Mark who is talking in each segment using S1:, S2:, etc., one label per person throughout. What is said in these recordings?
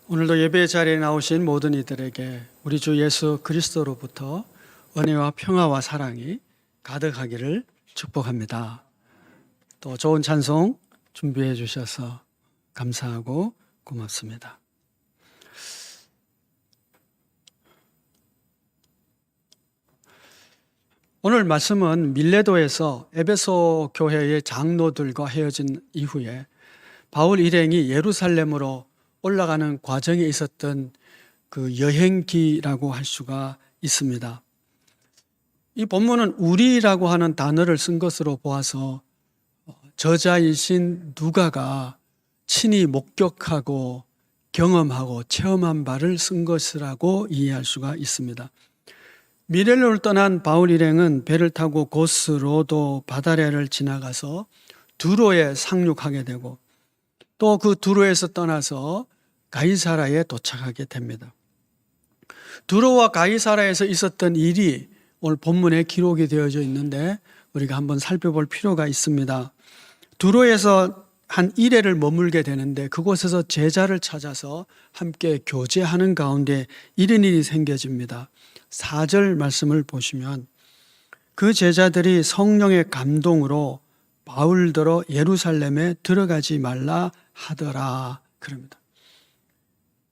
S1: 오늘도 예배 자리에 나오신 모든 이들에게 우리 주 예수 그리스도로부터 은혜와 평화와 사랑이 가득하기를 축복합니다. 또 좋은 찬송 준비해 주셔서 감사하고 고맙습니다. 오늘 말씀은 밀레도에서 에베소 교회의 장로들과 헤어진 이후에 바울 일행이 예루살렘으로 올라가는 과정에 있었던 그 여행기라고 할 수가 있습니다. 이 본문은 우리라고 하는 단어를 쓴 것으로 보아서 저자이신 누가가 친히 목격하고 경험하고 체험한 바를 쓴 것이라고 이해할 수가 있습니다. 미렐로를 떠난 바울 일행은 배를 타고 고스로도 바다레를 지나가서 두로에 상륙하게 되고 또 그 두로에서 떠나서 가이사라에 도착하게 됩니다. 두로와 가이사라에서 있었던 일이 오늘 본문에 기록이 되어져 있는데 우리가 한번 살펴볼 필요가 있습니다. 두로에서 한 1회를 머물게 되는데 그곳에서 제자를 찾아서 함께 교제하는 가운데 이런 일이 생겨집니다. 4절 말씀을 보시면 그 제자들이 성령의 감동으로 바울더러 예루살렘에 들어가지 말라 하더라 그럽니다.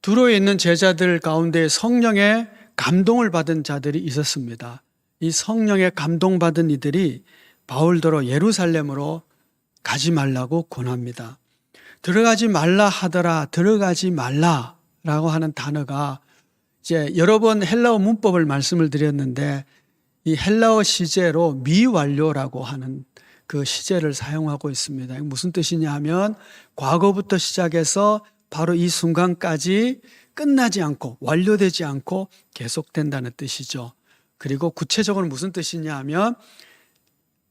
S1: 두로에 있는 제자들 가운데 성령의 감동을 받은 자들이 있었습니다. 이 성령의 감동받은 이들이 바울더러 예루살렘으로 가지 말라고 권합니다. 들어가지 말라 하더라, 들어가지 말라라고 하는 단어가 이제 여러 번 헬라어 문법을 말씀을 드렸는데 이 헬라어 시제로 미완료라고 하는 그 시제를 사용하고 있습니다. 무슨 뜻이냐 하면 과거부터 시작해서 바로 이 순간까지 끝나지 않고 완료되지 않고 계속된다는 뜻이죠. 그리고 구체적으로 무슨 뜻이냐 하면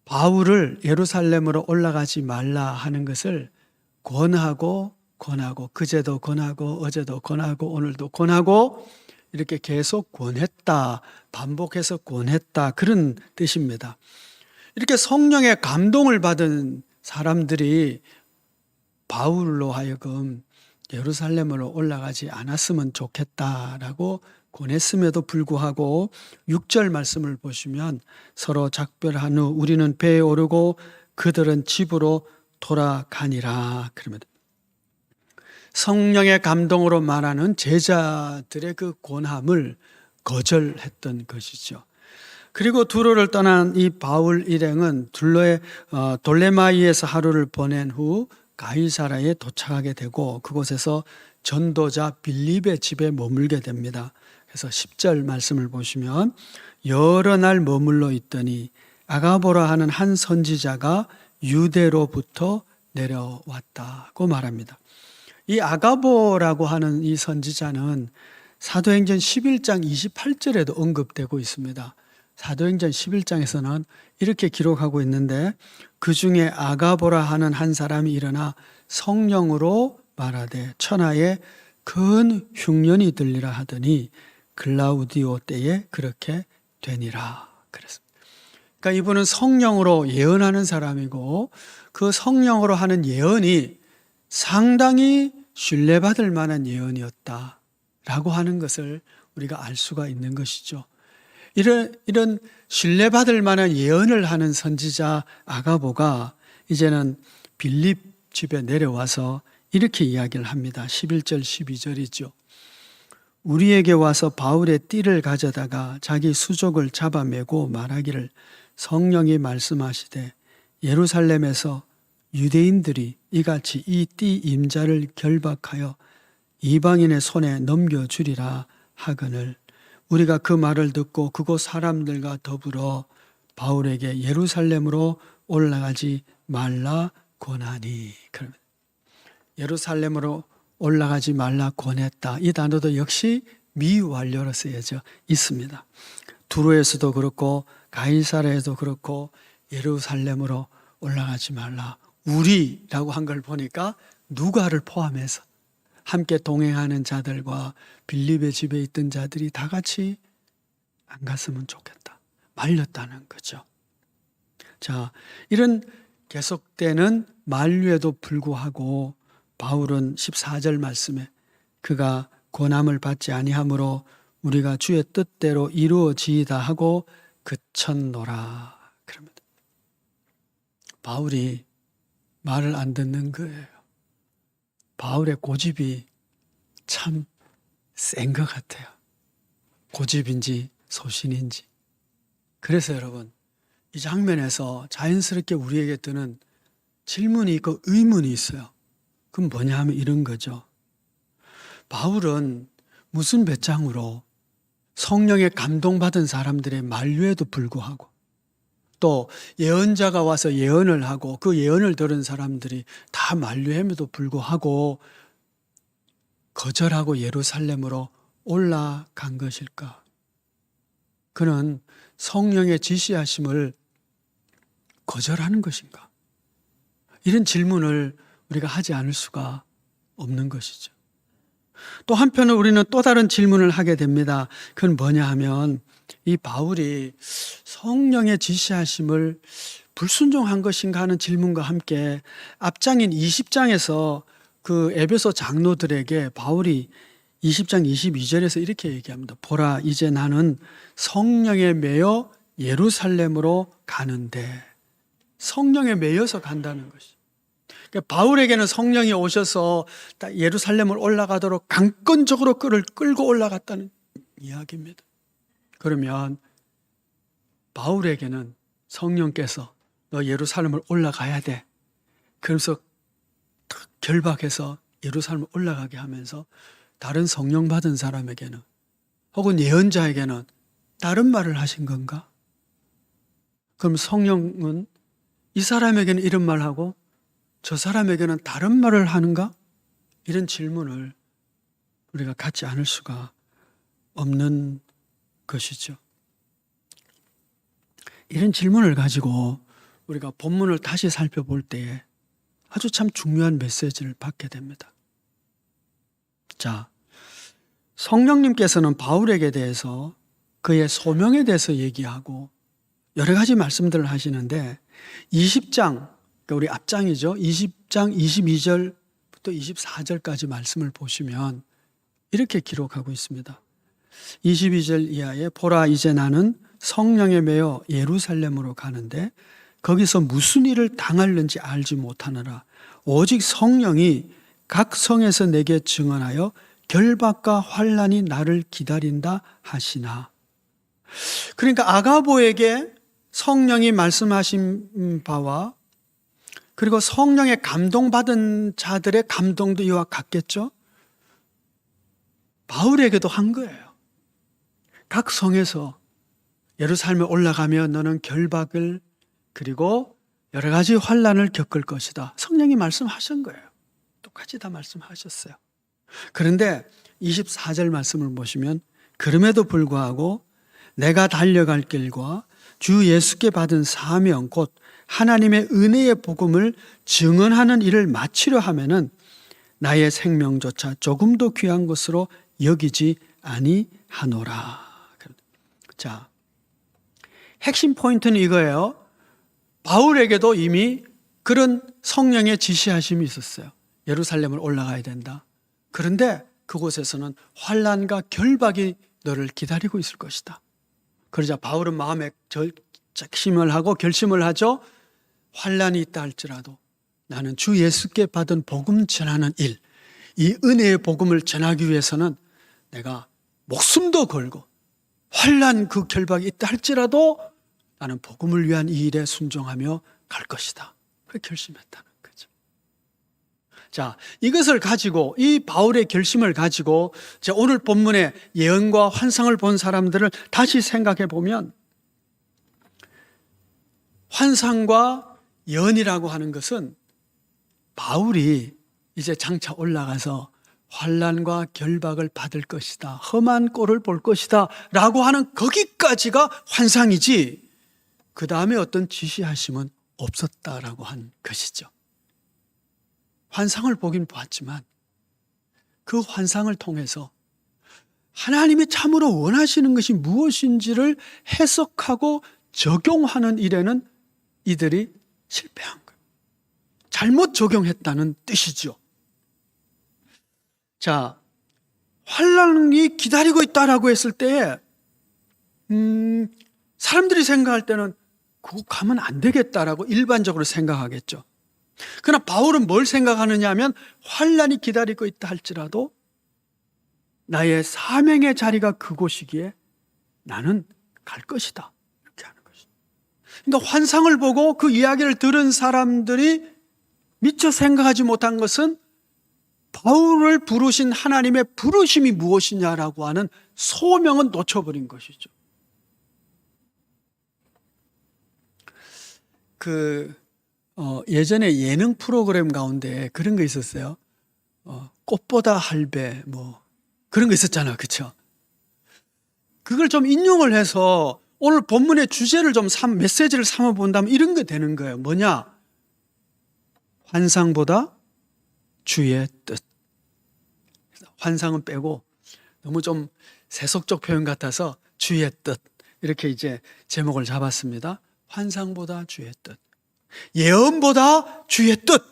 S1: 바울을 예루살렘으로 올라가지 말라 하는 것을 권하고 그제도 권하고 어제도 권하고 오늘도 권하고 이렇게 계속 권했다, 반복해서 권했다 그런 뜻입니다. 이렇게 성령의 감동을 받은 사람들이 바울로 하여금 예루살렘으로 올라가지 않았으면 좋겠다라고 권했음에도 불구하고 6절 말씀을 보시면 서로 작별한 후 우리는 배에 오르고 그들은 집으로 돌아가니라 그럽니다. 성령의 감동으로 말하는 제자들의 그 권함을 거절했던 것이죠. 그리고 두로를 떠난 이 바울 일행은 돌레마이에서 하루를 보낸 후 가이사라에 도착하게 되고 그곳에서 전도자 빌립의 집에 머물게 됩니다. 그래서 10절 말씀을 보시면 여러 날 머물러 있더니 아가보라 하는 한 선지자가 유대로부터 내려왔다고 말합니다. 이 아가보라고 하는 이 선지자는 사도행전 11장 28절에도 언급되고 있습니다. 사도행전 11장에서는 이렇게 기록하고 있는데 그 중에 아가보라 하는 한 사람이 일어나 성령으로 말하되 천하에 큰 흉년이 들리라 하더니 글라우디오 때에 그렇게 되니라 그랬습니다. 그러니까 이분은 성령으로 예언하는 사람이고 그 성령으로 하는 예언이 상당히 신뢰받을 만한 예언이었다라고 하는 것을 우리가 알 수가 있는 것이죠. 이런 신뢰받을 만한 예언을 하는 선지자 아가보가 이제는 빌립 집에 내려와서 이렇게 이야기를 합니다. 11절 12절이죠. 우리에게 와서 바울의 띠를 가져다가 자기 수족을 잡아매고 말하기를 성령이 말씀하시되 예루살렘에서 유대인들이 이같이 이 띠 임자를 결박하여 이방인의 손에 넘겨주리라 하거늘 우리가 그 말을 듣고 그곳 사람들과 더불어 바울에게 예루살렘으로 올라가지 말라 권하니. 예루살렘으로 올라가지 말라 권했다. 이 단어도 역시 미완료로 쓰여져 있습니다. 두로에서도 그렇고 가이사라에도 그렇고 예루살렘으로 올라가지 말라. 우리라고 한 걸 보니까 누가를 포함해서 함께 동행하는 자들과 빌립의 집에 있던 자들이 다 같이 안 갔으면 좋겠다. 말렸다는 거죠. 자, 이런 계속되는 만류에도 불구하고 바울은 14절 말씀에 그가 고난을 받지 아니하므로 우리가 주의 뜻대로 이루어지이다 하고 그쳤노라. 그럽니다. 바울이 말을 안 듣는 거예요. 바울의 고집이 참 센 것 같아요. 고집인지 소신인지. 그래서 여러분, 이 장면에서 자연스럽게 우리에게 드는 질문이 있고 의문이 있어요. 그럼 뭐냐 하면 이런 거죠. 바울은 무슨 배짱으로 성령에 감동받은 사람들의 만류에도 불구하고 또 예언자가 와서 예언을 하고 그 예언을 들은 사람들이 다 만류함에도 불구하고 거절하고 예루살렘으로 올라간 것일까? 그는 성령의 지시하심을 거절하는 것인가? 이런 질문을 우리가 하지 않을 수가 없는 것이죠. 또 한편으로 우리는 또 다른 질문을 하게 됩니다. 그건 뭐냐 하면 이 바울이 성령의 지시하심을 불순종한 것인가 하는 질문과 함께 앞장인 20장에서 그 에베소 장로들에게 바울이 20장 22절에서 이렇게 얘기합니다. 보라, 이제 나는 성령에 매여 예루살렘으로 가는데. 성령에 매여서 간다는 것이. 그러니까 바울에게는 성령이 오셔서 예루살렘을 올라가도록 강권적으로 끌고 올라갔다는 이야기입니다. 그러면 바울에게는 성령께서 너 예루살렘을 올라가야 돼. 그러면서 탁 결박해서 예루살렘을 올라가게 하면서 다른 성령 받은 사람에게는 혹은 예언자에게는 다른 말을 하신 건가? 그럼 성령은 이 사람에게는 이런 말하고 저 사람에게는 다른 말을 하는가? 이런 질문을 우리가 갖지 않을 수가 없는 것이죠. 이런 질문을 가지고 우리가 본문을 다시 살펴볼 때에 아주 참 중요한 메시지를 받게 됩니다. 자, 성령님께서는 바울에게 대해서 그의 소명에 대해서 얘기하고 여러 가지 말씀들을 하시는데 20장, 그러니까 우리 앞장이죠. 20장 22절부터 24절까지 말씀을 보시면 이렇게 기록하고 있습니다. 22절 이하에 보라, 이제 나는 성령에 매여 예루살렘으로 가는데 거기서 무슨 일을 당할는지 알지 못하느라 오직 성령이 각 성에서 내게 증언하여 결박과 환난이 나를 기다린다 하시나. 그러니까 아가보에게 성령이 말씀하신 바와 그리고 성령에 감동받은 자들의 감동도 이와 같겠죠. 바울에게도 한 거예요. 각 성에서 예루살렘에 올라가면 너는 결박을 그리고 여러 가지 환난을 겪을 것이다. 성령이 말씀하신 거예요. 똑같이 다 말씀하셨어요. 그런데 24절 말씀을 보시면 그럼에도 불구하고 내가 달려갈 길과 주 예수께 받은 사명 곧 하나님의 은혜의 복음을 증언하는 일을 마치려 하면은 나의 생명조차 조금도 귀한 것으로 여기지 아니하노라. 자, 핵심 포인트는 이거예요. 바울에게도 이미 그런 성령의 지시하심이 있었어요. 예루살렘을 올라가야 된다. 그런데 그곳에서는 환난과 결박이 너를 기다리고 있을 것이다. 그러자 바울은 마음에 작심을 하고 결심을 하죠. 환난이 있다 할지라도 나는 주 예수께 받은 복음 전하는 일, 이 은혜의 복음을 전하기 위해서는 내가 목숨도 걸고 환난 그 결박이 있다 할지라도 나는 복음을 위한 이 일에 순종하며 갈 것이다. 그렇게 결심했다는 거죠. 자, 이것을 가지고 이 바울의 결심을 가지고 오늘 본문의 예언과 환상을 본 사람들을 다시 생각해 보면 환상과 예언이라고 하는 것은 바울이 이제 장차 올라가서 환난과 결박을 받을 것이다. 험한 꼴을 볼 것이다. 라고 하는 거기까지가 환상이지 그 다음에 어떤 지시하심은 없었다라고 한 것이죠. 환상을 보긴 보았지만 그 환상을 통해서 하나님이 참으로 원하시는 것이 무엇인지를 해석하고 적용하는 일에는 이들이 실패한 거예요. 잘못 적용했다는 뜻이죠. 자, 환난이 기다리고 있다라고 했을 때에 사람들이 생각할 때는 그거 가면 안 되겠다라고 일반적으로 생각하겠죠. 그러나 바울은 뭘 생각하느냐 하면 환난이 기다리고 있다 할지라도 나의 사명의 자리가 그곳이기에 나는 갈 것이다, 이렇게 하는 것이죠. 그러니까 환상을 보고 그 이야기를 들은 사람들이 미처 생각하지 못한 것은 바울을 부르신 하나님의 부르심이 무엇이냐라고 하는 소명은 놓쳐버린 것이죠. 예전에 예능 프로그램 가운데 그런 거 있었어요. 꽃보다 할배 그런 거 있었잖아요. 그렇죠? 그걸 좀 인용을 해서 오늘 본문의 주제를 좀 메시지를 삼아 본다면 이런 게 되는 거예요. 뭐냐? 환상보다 주의 뜻. 환상은 빼고 너무 좀 세속적 표현 같아서 주의 뜻, 이렇게 이제 제목을 잡았습니다. 환상보다 주의 뜻, 예언보다 주의 뜻.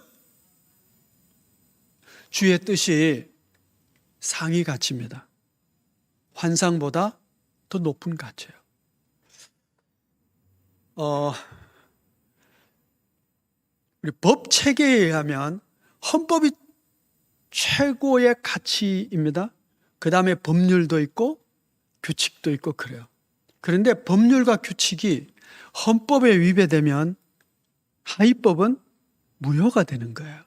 S1: 주의 뜻이 상위 가치입니다. 환상보다 더 높은 가치예요. 우리 법 체계에 의하면 헌법이 최고의 가치입니다. 그 다음에 법률도 있고 규칙도 있고 그래요. 그런데 법률과 규칙이 헌법에 위배되면 하위법은 무효가 되는 거예요.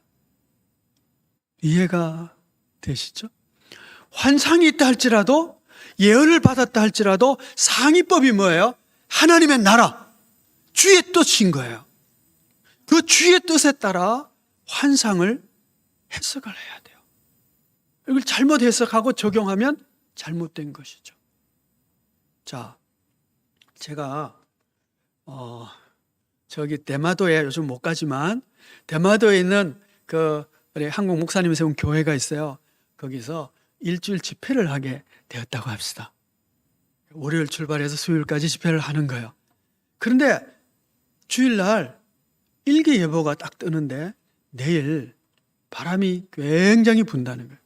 S1: 이해가 되시죠? 환상이 있다 할지라도, 예언을 받았다 할지라도 상위법이 뭐예요? 하나님의 나라, 주의 뜻인 거예요. 그 주의 뜻에 따라 환상을 해석을 해야 돼요. 이걸 잘못 해석하고 적용하면 잘못된 것이죠. 자, 제가 저기 대마도에 요즘 못 가지만 대마도에 있는 우리 한국 목사님이 세운 교회가 있어요. 거기서 일주일 집회를 하게 되었다고 합시다. 월요일 출발해서 수요일까지 집회를 하는 거예요. 그런데 주일날 일기예보가 딱 뜨는데 내일 바람이 굉장히 분다는 거예요.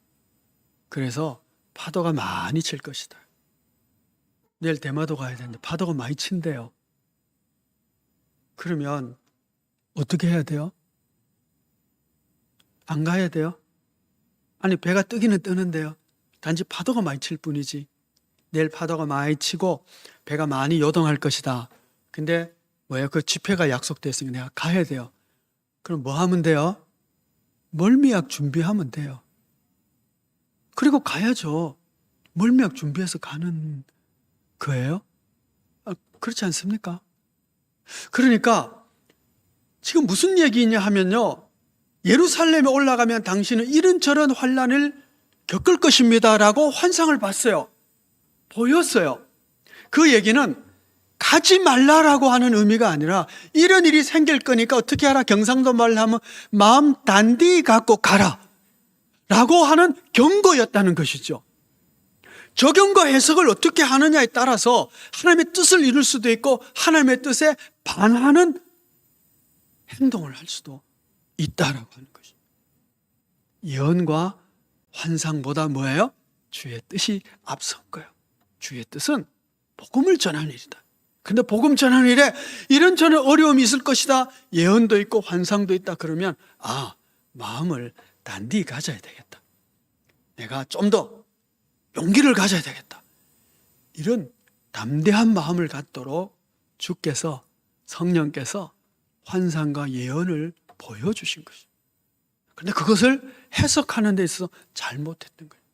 S1: 그래서 파도가 많이 칠 것이다. 내일 대마도 가야 되는데 파도가 많이 친대요. 그러면 어떻게 해야 돼요? 안 가야 돼요? 아니, 배가 뜨기는 뜨는데요. 단지 파도가 많이 칠 뿐이지. 내일 파도가 많이 치고 배가 많이 요동할 것이다. 근데 그 집회가 약속됐으니까 내가 가야 돼요. 그럼 뭐 하면 돼요? 멀미약 준비하면 돼요. 그리고 가야죠. 멀미약 준비해서 가는 거예요? 그렇지 않습니까? 그러니까 지금 무슨 얘기냐 하면요, 예루살렘에 올라가면 당신은 이런저런 환난을 겪을 것입니다 라고 환상을 봤어요. 보였어요. 그 얘기는 가지 말라라고 하는 의미가 아니라 이런 일이 생길 거니까 어떻게 하라, 경상도 말로 하면 마음 단디 갖고 가라 라고 하는 경고였다는 것이죠. 적용과 해석을 어떻게 하느냐에 따라서 하나님의 뜻을 이룰 수도 있고 하나님의 뜻에 반하는 행동을 할 수도 있다라고 하는 것입니다. 예언과 환상보다 뭐예요? 주의 뜻이 앞선 거예요. 주의 뜻은 복음을 전하는 일이다. 근데 복음 전하는 일에 이런저런 어려움이 있을 것이다. 예언도 있고 환상도 있다. 그러면 마음을 단디 가져야 되겠다. 내가 좀 더 용기를 가져야 되겠다. 이런 담대한 마음을 갖도록 주께서, 성령께서 환상과 예언을 보여주신 것입니다. 그런데 그것을 해석하는 데 있어서 잘못했던 거예요.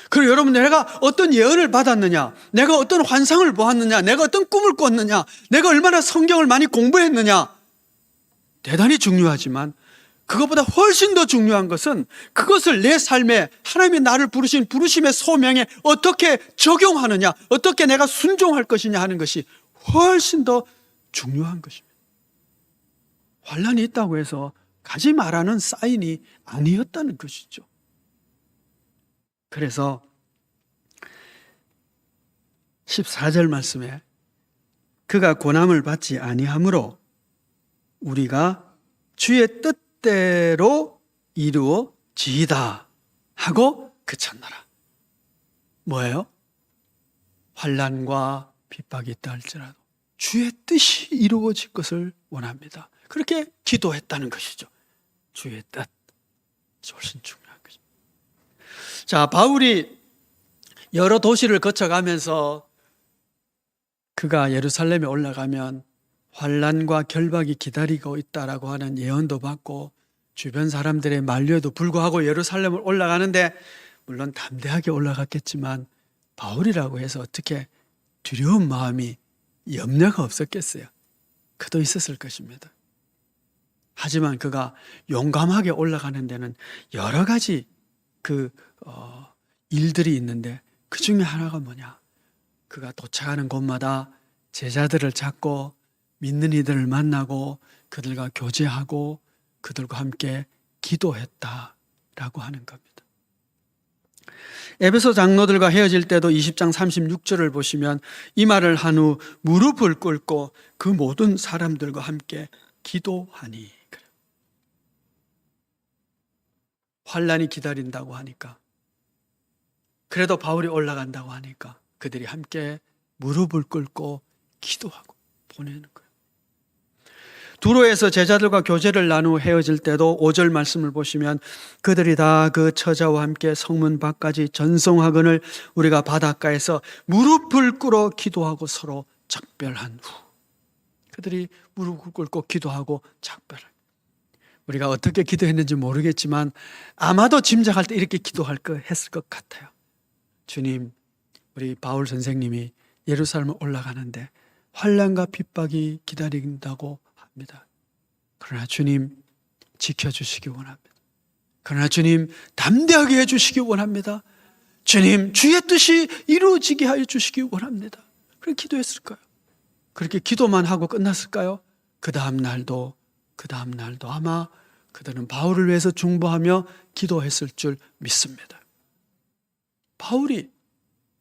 S1: 그리고 여러분, 내가 어떤 예언을 받았느냐, 내가 어떤 환상을 보았느냐, 내가 어떤 꿈을 꿨느냐, 내가 얼마나 성경을 많이 공부했느냐, 대단히 중요하지만 그것보다 훨씬 더 중요한 것은 그것을 내 삶에 하나님이 나를 부르신 부르심의 소명에 어떻게 적용하느냐, 어떻게 내가 순종할 것이냐 하는 것이 훨씬 더 중요한 것입니다. 환난이 있다고 해서 가지 말라는 사인이 아니었다는 것이죠. 그래서 14절 말씀에 그가 고난을 받지 아니하므로 우리가 주의 뜻대로 이루어지이다 하고 그쳤노라. 뭐예요? 환난과 핍박이 있다 할지라도 주의 뜻이 이루어질 것을 원합니다. 그렇게 기도했다는 것이죠. 주의 뜻. 훨씬 중요한 거죠. 자, 바울이 여러 도시를 거쳐가면서 그가 예루살렘에 올라가면 환난과 결박이 기다리고 있다라고 하는 예언도 받고 주변 사람들의 만류에도 불구하고 예루살렘을 올라가는데 물론 담대하게 올라갔겠지만 바울이라고 해서 어떻게 두려운 마음이 염려가 없었겠어요? 그도 있었을 것입니다. 하지만 그가 용감하게 올라가는 데는 여러 가지 일들이 있는데 그 중에 하나가 뭐냐? 그가 도착하는 곳마다 제자들을 찾고 믿는 이들을 만나고 그들과 교제하고 그들과 함께 기도했다라고 하는 겁니다. 에베소 장로들과 헤어질 때도 20장 36절을 보시면 이 말을 한 후 무릎을 꿇고 그 모든 사람들과 함께 기도하니. 환난이 기다린다고 하니까, 그래도 바울이 올라간다고 하니까 그들이 함께 무릎을 꿇고 기도하고 보내는 거예요. 두로에서 제자들과 교제를 나누어 헤어질 때도 5절 말씀을 보시면 그들이 다 그 처자와 함께 성문 밖까지 전송하거늘 우리가 바닷가에서 무릎을 꿇어 기도하고 서로 작별한 후. 그들이 무릎을 꿇고 기도하고 작별을. 우리가 어떻게 기도했는지 모르겠지만 아마도 짐작할 때 이렇게 했을 것 같아요. 주님, 우리 바울 선생님이 예루살렘을 올라가는데 환난과 핍박이 기다린다고 합니다. 그러나 주님 지켜주시기 원합니다. 그러나 주님 담대하게 해주시기 원합니다. 주님 주의 뜻이 이루어지게 하여 주시기 원합니다. 그렇게 기도했을까요? 그렇게 기도만 하고 끝났을까요? 그 다음 날도 아마 그들은 바울을 위해서 중보하며 기도했을 줄 믿습니다. 바울이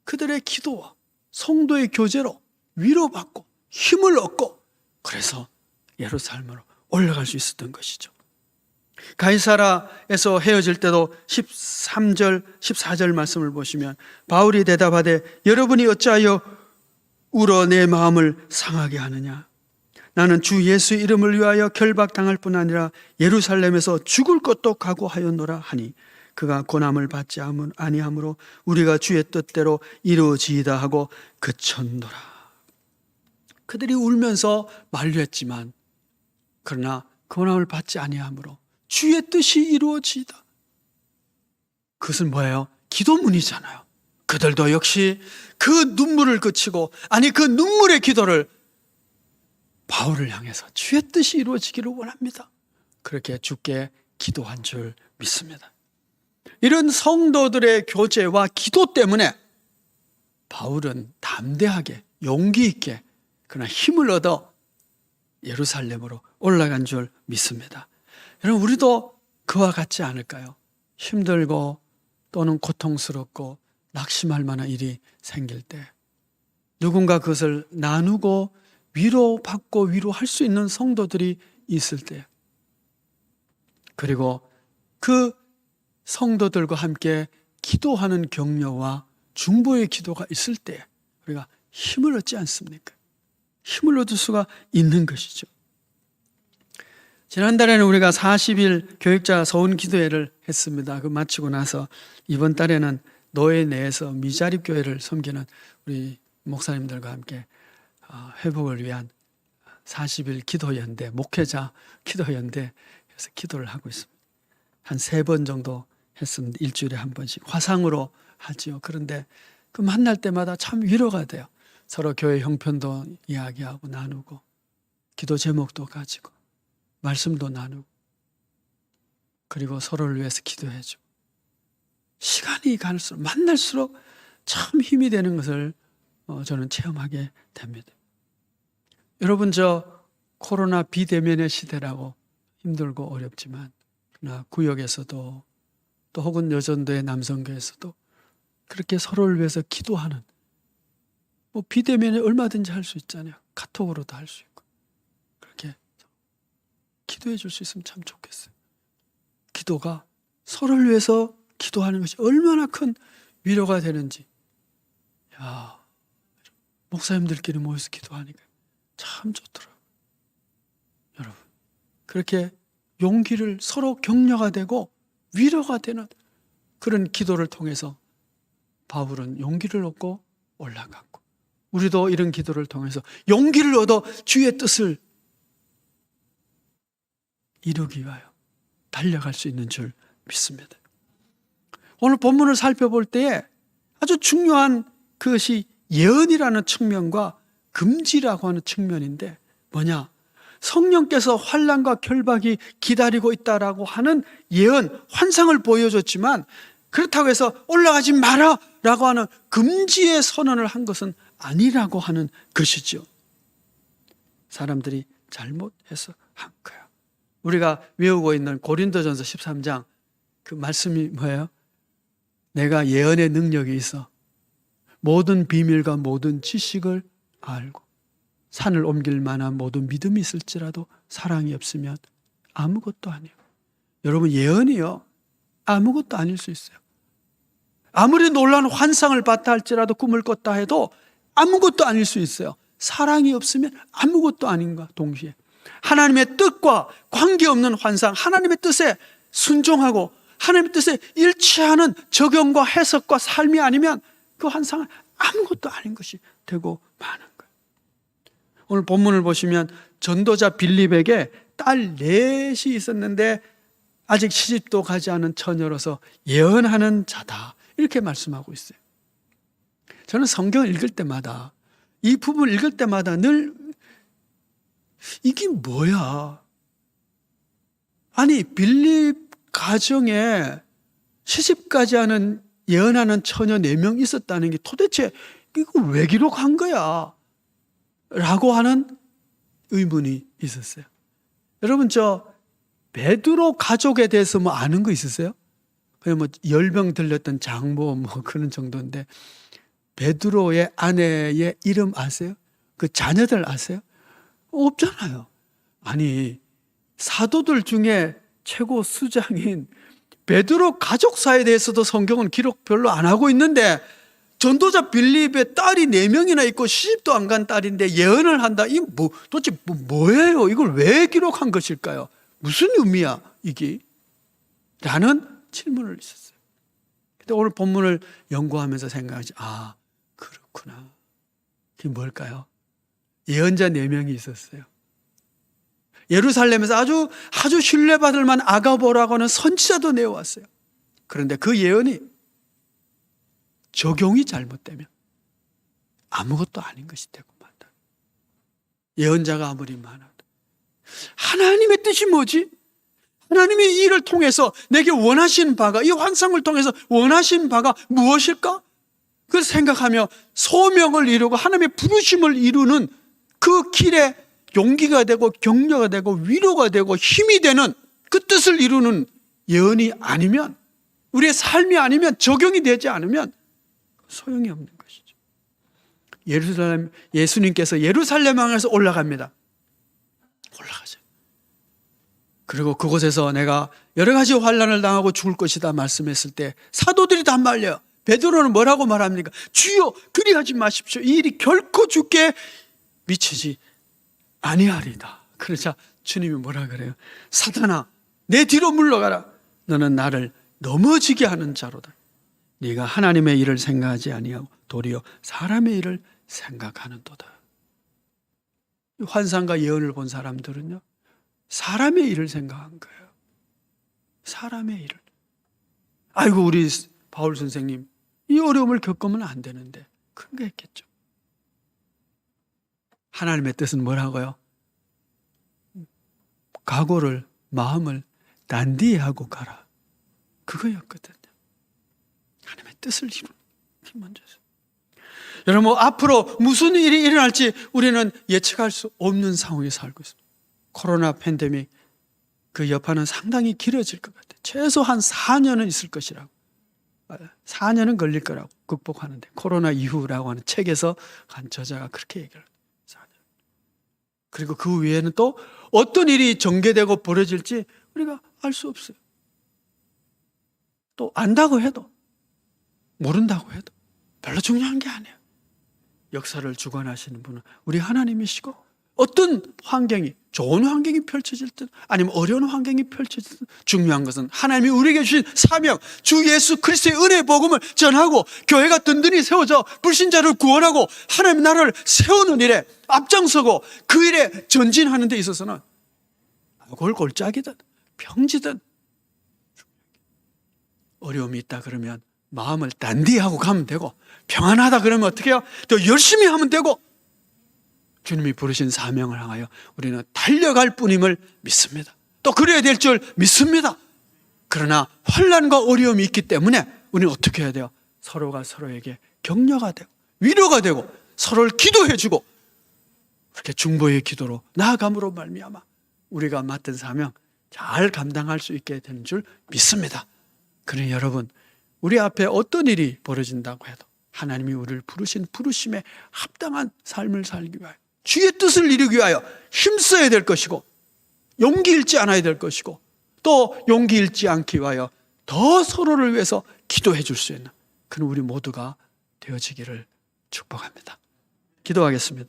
S1: 그들의 기도와 성도의 교제로 위로받고 힘을 얻고 그래서 예루살렘으로 올라갈 수 있었던 것이죠. 가이사라에서 헤어질 때도 13절, 14절 말씀을 보시면 바울이 대답하되 여러분이 어찌하여 울어 내 마음을 상하게 하느냐? 나는 주 예수 이름을 위하여 결박당할 뿐 아니라 예루살렘에서 죽을 것도 각오하였노라 하니 그가 고난을 받지 아니하므로 우리가 주의 뜻대로 이루어지이다 하고 그쳤노라. 그들이 울면서 만류했지만 그러나 고난을 받지 아니하므로 주의 뜻이 이루어지이다. 그것은 뭐예요? 기도문이잖아요. 그들도 역시 그 눈물을 그치고 그 눈물의 기도를 바울을 향해서 주의 뜻이 이루어지기를 원합니다. 그렇게 주께 기도한 줄 믿습니다. 이런 성도들의 교제와 기도 때문에 바울은 담대하게 용기 있게 그러나 힘을 얻어 예루살렘으로 올라간 줄 믿습니다. 여러분 우리도 그와 같지 않을까요? 힘들고 또는 고통스럽고 낙심할 만한 일이 생길 때 누군가 그것을 나누고 위로받고 위로할 수 있는 성도들이 있을 때 그리고 그 성도들과 함께 기도하는 격려와 중보의 기도가 있을 때 우리가 힘을 얻지 않습니까? 힘을 얻을 수가 있는 것이죠. 지난달에는 우리가 40일 교육자 서훈 기도회를 했습니다. 그 마치고 나서 이번 달에는 노예 내에서 미자립 교회를 섬기는 우리 목사님들과 함께 회복을 위한 40일 기도연대, 목회자 기도연대에서 기도를 하고 있습니다. 한 3번 정도 했습니다. 일주일에 한 번씩 화상으로 하지요. 그런데 그 만날 때마다 참 위로가 돼요. 서로 교회 형편도 이야기하고 나누고 기도 제목도 가지고 말씀도 나누고 그리고 서로를 위해서 기도해주고 시간이 갈수록 만날수록 참 힘이 되는 것을 저는 체험하게 됩니다. 여러분 코로나 비대면의 시대라고 힘들고 어렵지만 그러나 구역에서도 또 혹은 여전도의 남성교에서도 그렇게 서로를 위해서 기도하는 비대면에 얼마든지 할 수 있잖아요. 카톡으로도 할 수 있고 그렇게 기도해 줄 수 있으면 참 좋겠어요. 기도가 서로를 위해서 기도하는 것이 얼마나 큰 위로가 되는지 야, 목사님들끼리 모여서 기도하니까 참 좋더라고요. 여러분, 그렇게 용기를 서로 격려가 되고 위로가 되는 그런 기도를 통해서 바울은 용기를 얻고 올라갔고, 우리도 이런 기도를 통해서 용기를 얻어 주의 뜻을 이루기 위하여 달려갈 수 있는 줄 믿습니다. 오늘 본문을 살펴볼 때에 아주 중요한 그것이 예언이라는 측면과 금지라고 하는 측면인데, 뭐냐? 성령께서 환난과 결박이 기다리고 있다라고 하는 예언, 환상을 보여줬지만, 그렇다고 해서 올라가지 마라 라고 하는 금지의 선언을 한 것은 아니라고 하는 것이죠. 사람들이 잘못해서 한 거야. 우리가 외우고 있는 고린도전서 13장 그 말씀이 뭐예요? 내가 예언의 능력이 있어 모든 비밀과 모든 지식을 알고 산을 옮길 만한 모든 믿음이 있을지라도 사랑이 없으면 아무것도 아니에요. 여러분, 예언이요, 아무것도 아닐 수 있어요. 아무리 놀라운 환상을 봤다 할지라도, 꿈을 꿨다 해도 아무것도 아닐 수 있어요. 사랑이 없으면 아무것도 아닌가 동시에. 하나님의 뜻과 관계없는 환상, 하나님의 뜻에 순종하고 하나님의 뜻에 일치하는 적용과 해석과 삶이 아니면 그 환상은 아무것도 아닌 것이 되고 마는 거예요. 오늘 본문을 보시면 전도자 빌립에게 딸 넷이 있었는데 아직 시집도 가지 않은 처녀로서 예언하는 자다, 이렇게 말씀하고 있어요. 저는 성경을 읽을 때마다, 이 부분을 읽을 때마다 늘 이게 뭐야? 아니, 빌립 가정에 시집가지 않은 예언하는 처녀 4명 있었다는 게 도대체 이거 왜 기록한 거야? 라고 하는 의문이 있었어요. 여러분, 저 베드로 가족에 대해서 뭐 아는 거 있으세요? 그냥 뭐 열병 들렸던 장모 뭐 그런 정도인데, 베드로의 아내의 이름 아세요? 그 자녀들 아세요? 없잖아요. 아니, 사도들 중에 최고 수장인 베드로 가족사에 대해서도 성경은 기록 별로 안 하고 있는데, 전도자 빌립의 딸이 4명이나 있고 시집도 안 간 딸인데 예언을 한다? 이 뭐 도대체 뭐예요? 이걸 왜 기록한 것일까요? 무슨 의미야 이게? 라는 질문을 있었어요. 근데 오늘 본문을 연구하면서 생각하지, 아, 그렇구나. 그게 뭘까요? 예언자 4명이 있었어요. 예루살렘에서 아주 신뢰받을 만한 아가보라고 하는 선지자도 내어왔어요. 그런데 그 예언이 적용이 잘못되면 아무것도 아닌 것이 되고 만다. 예언자가 아무리 많아도 하나님의 뜻이 뭐지? 하나님의 이 일을 통해서 내게 원하신 바가, 이 환상을 통해서 원하신 바가 무엇일까? 그걸 생각하며 소명을 이루고 하나님의 부르심을 이루는 그 길에 용기가 되고 격려가 되고 위로가 되고 힘이 되는 그 뜻을 이루는 예언이 아니면, 우리의 삶이 아니면, 적용이 되지 않으면 소용이 없는 것이죠. 예수님께서 예루살렘 향해서 올라갑니다. 올라가죠. 그리고 그곳에서 내가 여러 가지 환난을 당하고 죽을 것이다 말씀했을 때 사도들이 다 말려요. 베드로는 뭐라고 말합니까? 주여, 그리하지 마십시오. 이 일이 결코 주께 미치지 아니하리다. 그러자 주님이 뭐라 그래요? 사탄아, 내 뒤로 물러가라. 너는 나를 넘어지게 하는 자로다. 네가 하나님의 일을 생각하지 아니하고 도리어 사람의 일을 생각하는도다. 환상과 예언을 본 사람들은요, 사람의 일을 생각한 거예요. 사람의 일을. 아이고, 우리 바울 선생님 이 어려움을 겪으면 안 되는데, 그런 거 했겠죠. 하나님의 뜻은 뭐라고요? 각오를, 마음을 단디히 하고 가라. 그거였거든요. 하나님의 뜻을 이루는 게 먼저죠. 여러분, 앞으로 무슨 일이 일어날지 우리는 예측할 수 없는 상황에 살고 있습니다. 코로나 팬데믹, 그 여파는 상당히 길어질 것 같아요. 최소한 4년은 있을 것이라고. 4년은 걸릴 거라고, 극복하는데. 코로나 이후라고 하는 책에서 한 저자가 그렇게 얘기를 합니다. 4년. 그리고 그 위에는 또 어떤 일이 전개되고 벌어질지 우리가 알 수 없어요. 또 안다고 해도, 모른다고 해도 별로 중요한 게 아니에요. 역사를 주관하시는 분은 우리 하나님이시고, 어떤 환경이, 좋은 환경이 펼쳐질 때 아니면 어려운 환경이 펼쳐질 때 중요한 것은 하나님이 우리에게 주신 사명, 주 예수 그리스도의 은혜의 복음을 전하고 교회가 든든히 세워져 불신자를 구원하고 하나님의 나라를 세우는 일에 앞장서고 그 일에 전진하는 데 있어서는 골골짝이든 평지든 어려움이 있다 그러면 마음을 단디하고 가면 되고, 평안하다 그러면 어떻게 해요? 또 열심히 하면 되고, 주님이 부르신 사명을 향하여 우리는 달려갈 뿐임을 믿습니다. 또 그래야 될 줄 믿습니다. 그러나 환난과 어려움이 있기 때문에 우리는 어떻게 해야 돼요? 서로가 서로에게 격려가 되고 위로가 되고 서로를 기도해주고, 그렇게 중보의 기도로 나아감으로 말미암아 우리가 맡은 사명 잘 감당할 수 있게 되는 줄 믿습니다. 그러니 여러분, 우리 앞에 어떤 일이 벌어진다고 해도 하나님이 우리를 부르신 부르심에 합당한 삶을 살기 위하여, 주의 뜻을 이루기 위하여 힘써야 될 것이고, 용기 잃지 않아야 될 것이고, 또 용기 잃지 않기 위하여 더 서로를 위해서 기도해 줄 수 있는 그런 우리 모두가 되어지기를 축복합니다. 기도하겠습니다.